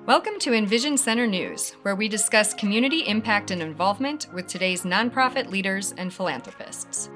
Welcome to EnVision Center News, where we discuss community impact and involvement with today's nonprofit leaders and philanthropists.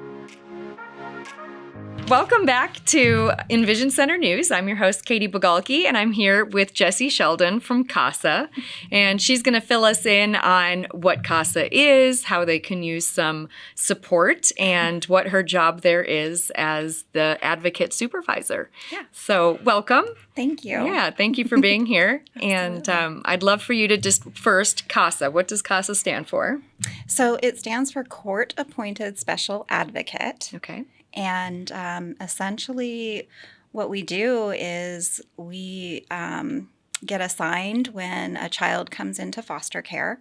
Welcome back to EnVision Center News. I'm your host, Katie Begalke, and I'm here with Jessie Sheldon from CASA. And she's going to fill us in on what CASA is, how they can use some support, and what her job there is as the advocate supervisor. Yeah. So welcome. Thank you. Yeah, thank you for being here. And I'd love for you to just first, CASA. What does CASA stand for? So it stands for Court Appointed Special Advocate. Okay. And essentially what we do is we get assigned when a child comes into foster care,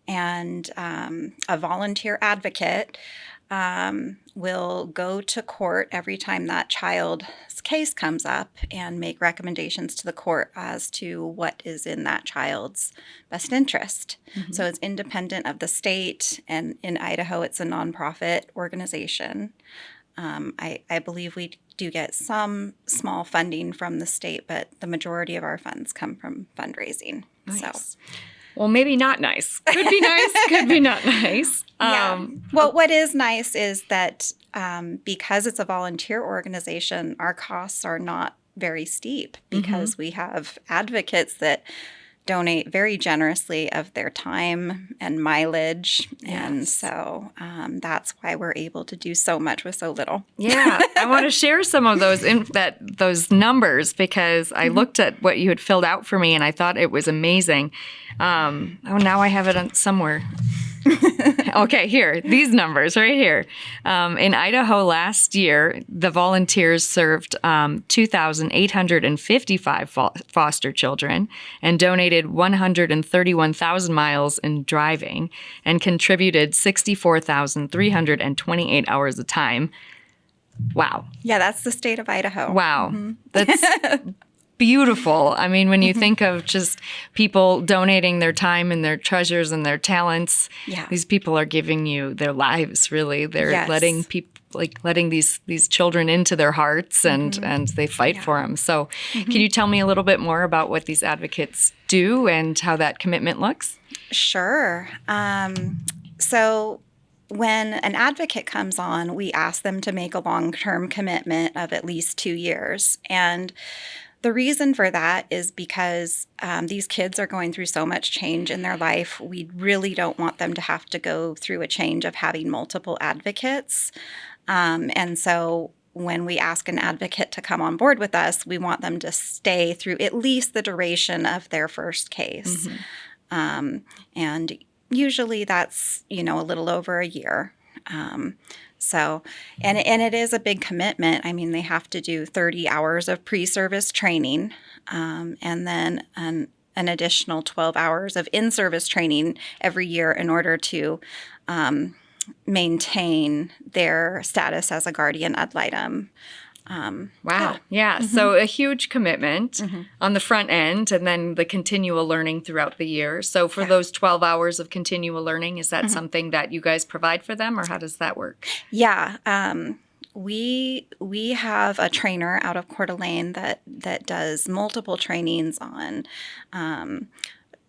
and a volunteer advocate will go to court every time that child's case comes up and make recommendations to the court as to what is in that child's best interest. Mm-hmm. So it's independent of the state, and in Idaho it's a nonprofit organization. I believe we do get some small funding from the state, but the majority of our funds come from fundraising. Nice. So. Well, maybe not nice. Could be nice, could be not nice. Well, what is nice is that because it's a volunteer organization, our costs are not very steep because we have advocates that donate very generously of their time and mileage. Yes. And so that's why we're able to do so much with so little. Yeah, I want to share some of those numbers because I looked at what you had filled out for me and I thought it was amazing. Now I have it somewhere. Okay, here, these numbers right here. In Idaho last year, the volunteers served 2,855 foster children and donated 131,000 miles in driving and contributed 64,328 hours of time. Wow. Yeah, that's the state of Idaho. Wow. Mm-hmm. That's beautiful. I mean, when you think of just people donating their time and their treasures and their talents, these people are giving you their lives, really. They're letting these children into their hearts and they fight for them. So can you tell me a little bit more about what these advocates do and how that commitment looks? Sure. So when an advocate comes on, we ask them to make a long-term commitment of at least 2 years. And the reason for that is because these kids are going through so much change in their life. We really don't want them to have to go through a change of having multiple advocates. And so when we ask an advocate to come on board with us, we want them to stay through at least the duration of their first case. And usually that's, a little over a year. So, and it is a big commitment. I mean, they have to do 30 hours of pre-service training, and then an additional 12 hours of in-service training every year in order to maintain their status as a guardian ad litem. Wow. Yeah. So a huge commitment on the front end and then the continual learning throughout the year. So for those 12 hours of continual learning, is that something that you guys provide for them or how does that work? Yeah. We have a trainer out of Coeur d'Alene that does multiple trainings on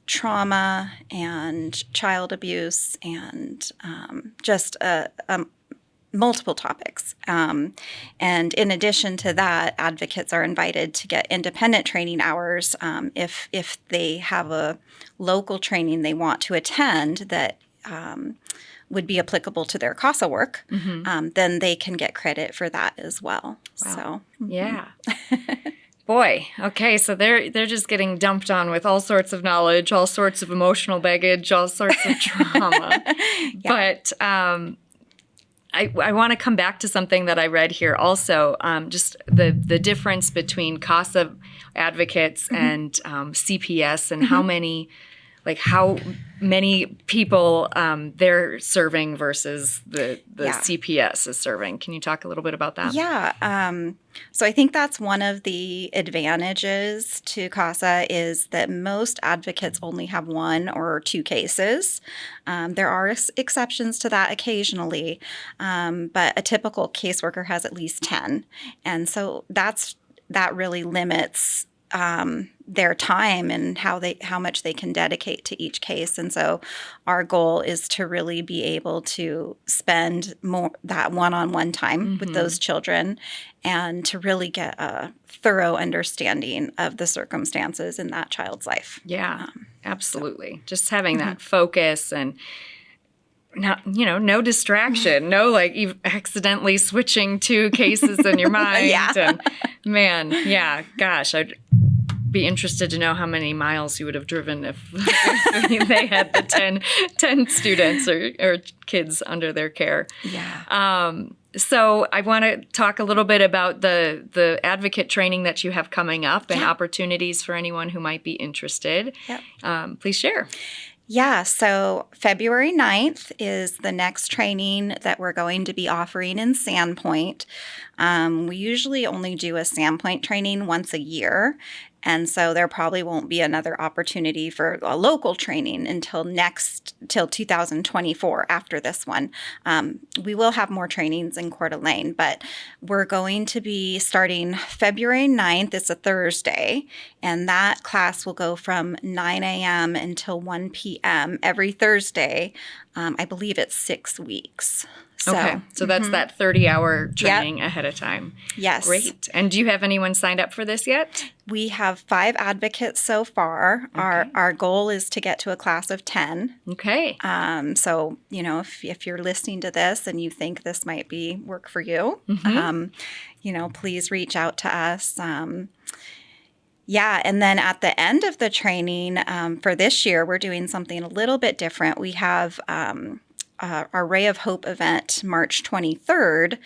trauma and child abuse and just multiple topics. And in addition to that, advocates are invited to get independent training hours if they have a local training they want to attend that would be applicable to their CASA work, then they can get credit for that as well. Wow. So, yeah. Boy, okay, so they're just getting dumped on with all sorts of knowledge, all sorts of emotional baggage, all sorts of trauma. But I want to come back to something that I read here also, just the difference between CASA advocates and CPS and how many people they're serving versus the CPS is serving. Can you talk a little bit about that? Yeah. So I think that's one of the advantages to CASA is that most advocates only have 1 or 2 cases. There are exceptions to that occasionally, but a typical caseworker has at least 10. And so that really limits their time and how much they can dedicate to each case. And so our goal is to really be able to spend more that one-on-one time with those children and to really get a thorough understanding of the circumstances in that child's life. Yeah, absolutely. Just having that focus and not, no distraction, no accidentally switching two cases in your mind. And man, gosh, I'd be interested to know how many miles you would have driven if they had the 10 students or kids under their care. Yeah. So I want to talk a little bit about the advocate training that you have coming up and opportunities for anyone who might be interested. Yep. Please share. Yeah, so February 9th is the next training that we're going to be offering in Sandpoint. We usually only do a Sandpoint training once a year, and so there probably won't be another opportunity for a local training until 2024 after this one. We will have more trainings in Coeur d'Alene, but we're going to be starting February 9th. It's a Thursday, and that class will go from 9 a.m. until 1 p.m. every Thursday. I believe it's 6 weeks. So that's that 30-hour training ahead of time. Yes. Great. And do you have anyone signed up for this yet? We have 5 advocates so far. Okay. Our goal is to get to a class of 10. Okay. So, if you're listening to this and you think this might be work for you, please reach out to us. And then at the end of the training for this year, we're doing something a little bit different. We have our Ray of Hope event March 23rd,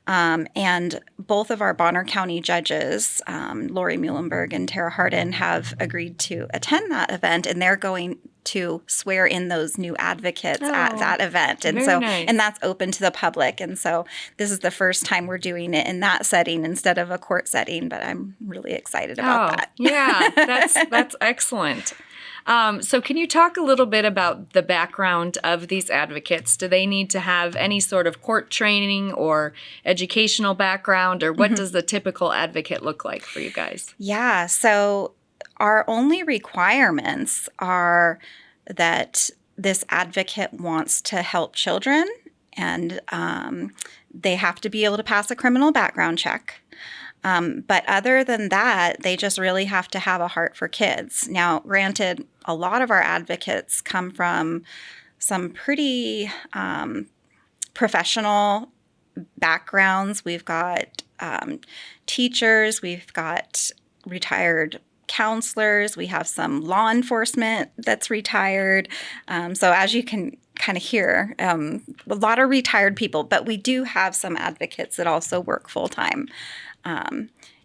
and both of our Bonner County judges, Lori Muhlenberg and Tara Hardin, have agreed to attend that event, and they're going to swear in those new advocates at that event. And so, nice. And that's open to the public. And so this is the first time we're doing it in that setting instead of a court setting, but I'm really excited about that. Yeah, that's excellent. So can you talk a little bit about the background of these advocates? Do they need to have any sort of court training or educational background, or what does the typical advocate look like for you guys? Yeah, so our only requirements are that this advocate wants to help children, and they have to be able to pass a criminal background check. But other than that, they just really have to have a heart for kids. Now, granted, a lot of our advocates come from some pretty professional backgrounds. We've got teachers, we've got retired counselors, we have some law enforcement that's retired. So as you can kind of hear, a lot of retired people, but we do have some advocates that also work full-time.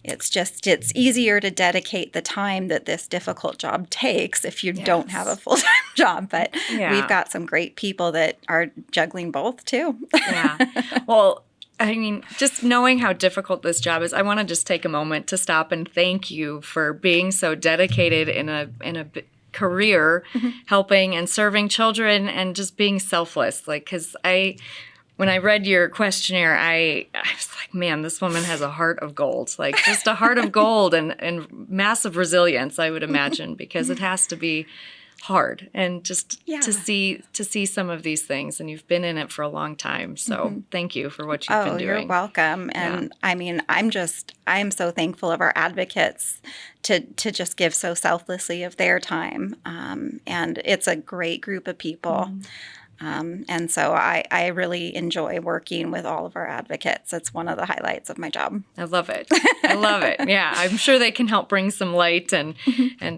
It's easier to dedicate the time that this difficult job takes if you don't have a full-time job. But we've got some great people that are juggling both too. Yeah. Well, I mean, just knowing how difficult this job is, I want to just take a moment to stop and thank you for being so dedicated in a career, helping and serving children and just being selfless. Because when I read your questionnaire, I was like, man, this woman has a heart of gold. Just a heart of gold and massive resilience, I would imagine, because it has to be hard. And just to see some of these things, and you've been in it for a long time. So thank you for what you've been doing. You're welcome. And I mean, I'm so thankful of our advocates to just give so selflessly of their time. And it's a great group of people. And so I really enjoy working with all of our advocates. It's one of the highlights of my job. I love it. I love it. Yeah, I'm sure they can help bring some light and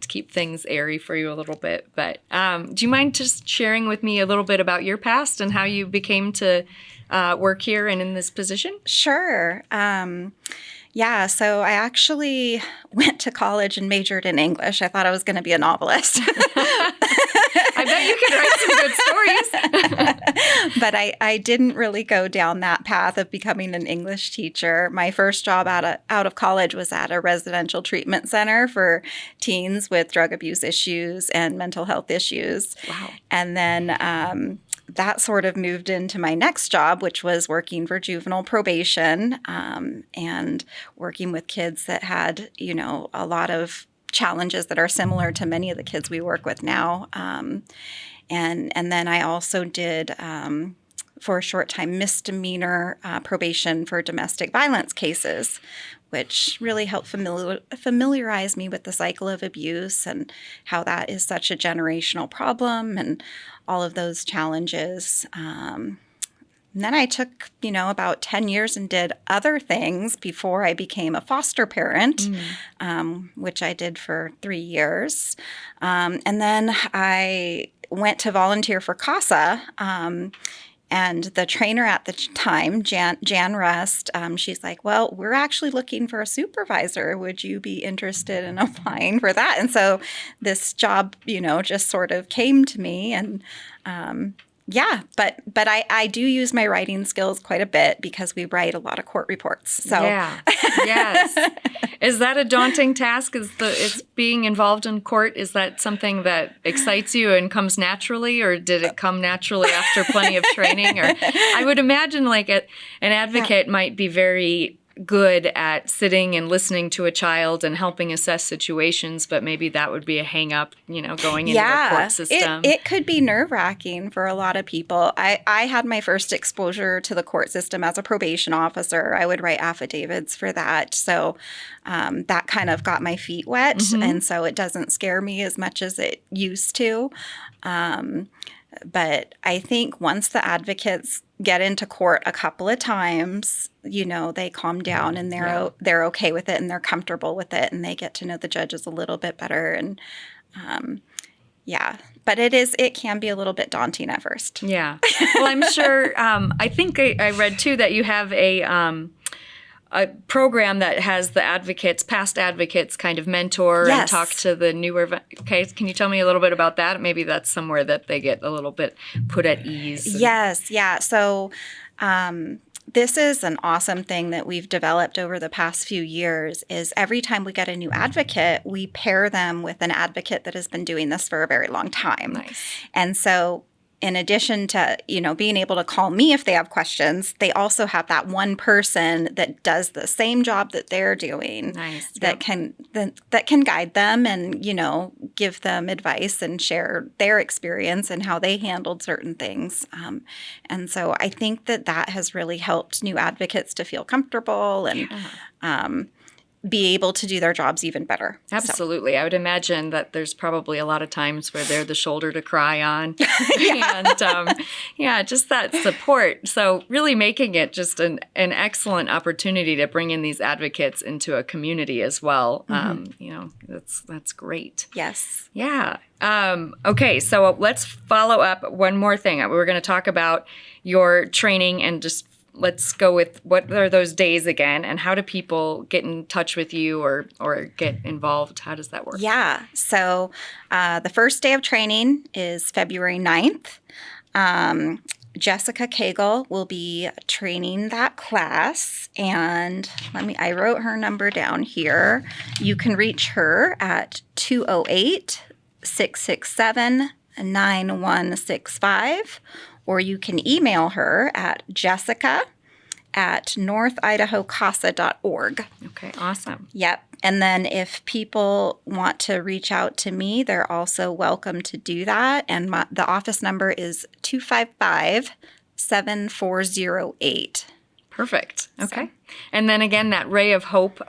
keep things airy for you a little bit. But do you mind just sharing with me a little bit about your past and how you became to work here and in this position? Sure. Yeah, so I actually went to college and majored in English. I thought I was going to be a novelist. I bet you could write some good stories. But I didn't really go down that path of becoming an English teacher. My first job out of college was at a residential treatment center for teens with drug abuse issues and mental health issues. Wow. And then that sort of moved into my next job, which was working for juvenile probation, and working with kids that had, a lot of challenges that are similar to many of the kids we work with now. And then I also did, for a short time, misdemeanor probation for domestic violence cases, which really helped familiarize me with the cycle of abuse and how that is such a generational problem and all of those challenges. And then I took, about 10 years and did other things before I became a foster parent, which I did for 3 years. And then I went to volunteer for CASA. And the trainer at the time, Jan Rust, she's like, well, we're actually looking for a supervisor. Would you be interested in applying for that? And so this job, just sort of came to me. And but I do use my writing skills quite a bit because we write a lot of court reports. So yeah, yes. Is that a daunting task? Is being involved in court, is that something that excites you and comes naturally, or did it come naturally after plenty of training? Or I would imagine an advocate might be very good at sitting and listening to a child and helping assess situations, but maybe that would be a hang up, going into the court system. It could be nerve-wracking for a lot of people. I had my first exposure to the court system as a probation officer. I would write affidavits for that. So that kind of got my feet wet. And so it doesn't scare me as much as it used to. But I think once the advocates get into court a couple of times, they calm down and they're okay with it and they're comfortable with it and they get to know the judges a little bit better. And but it can be a little bit daunting at first. Yeah. Well, I'm sure. I think I read too that you have a program that has the past advocates kind of mentor and talk to the newer. Okay, can you tell me a little bit about that? Maybe that's somewhere that they get a little bit put at ease. Yes, yeah. So this is an awesome thing that we've developed over the past few years is every time we get a new advocate, we pair them with an advocate that has been doing this for a very long time. Nice. And so in addition to, being able to call me if they have questions, they also have that one person that does the same job that they're doing. Nice. That can guide them and, give them advice and share their experience and how they handled certain things. And so I think that has really helped new advocates to feel comfortable and be able to do their jobs even better. Absolutely. So. I would imagine that there's probably a lot of times where they're the shoulder to cry on. And just that support. So really making it just an excellent opportunity to bring in these advocates into a community as well. That's great. Yes. Yeah. Okay, so let's follow up one more thing. We're going to talk about your training and just let's go with what are those days again, and how do people get in touch with you or get involved? How does that work? Yeah. So the first day of training is February 9th. Jessica Kegel will be training that class, and I wrote her number down here. You can reach her at 208-667-9165. Or you can email her at jessica@northidahocasa.org. Okay, awesome. Yep. And then if people want to reach out to me, they're also welcome to do that. And the office number is 255-7408. Perfect. Okay. So. And then again, that Ray of Hope,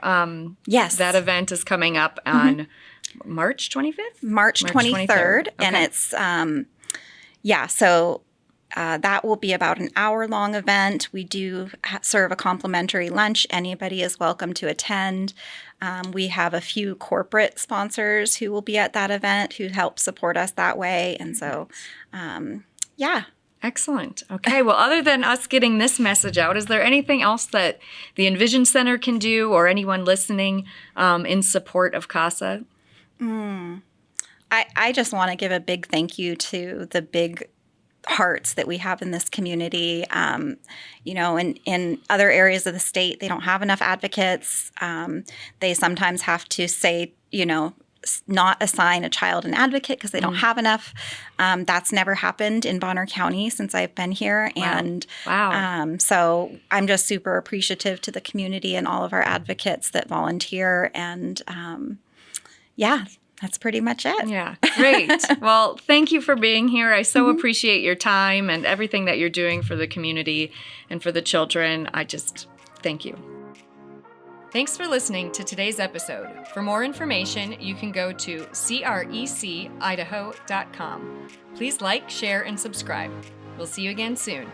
yes, that event is coming up on March 25th? March 23rd. Okay. And it's, so that will be about an hour-long event. We do serve a complimentary lunch. Anybody is welcome to attend. We have a few corporate sponsors who will be at that event who help support us that way. And so, Excellent. Okay. Well, other than us getting this message out, is there anything else that the EnVision Center can do or anyone listening in support of CASA? I just want to give a big thank you to the big hearts that we have in this community. In other areas of the state, they don't have enough advocates. They sometimes have to say, not assign a child an advocate because they don't have enough. That's never happened in Bonner County since I've been here. Wow. And wow. So I'm just super appreciative to the community and all of our advocates that volunteer. And that's pretty much it. Yeah, great. Well, thank you for being here. I so appreciate your time and everything that you're doing for the community and for the children. I just thank you. Thanks for listening to today's episode. For more information, you can go to CRECidaho.com. Please like, share, and subscribe. We'll see you again soon.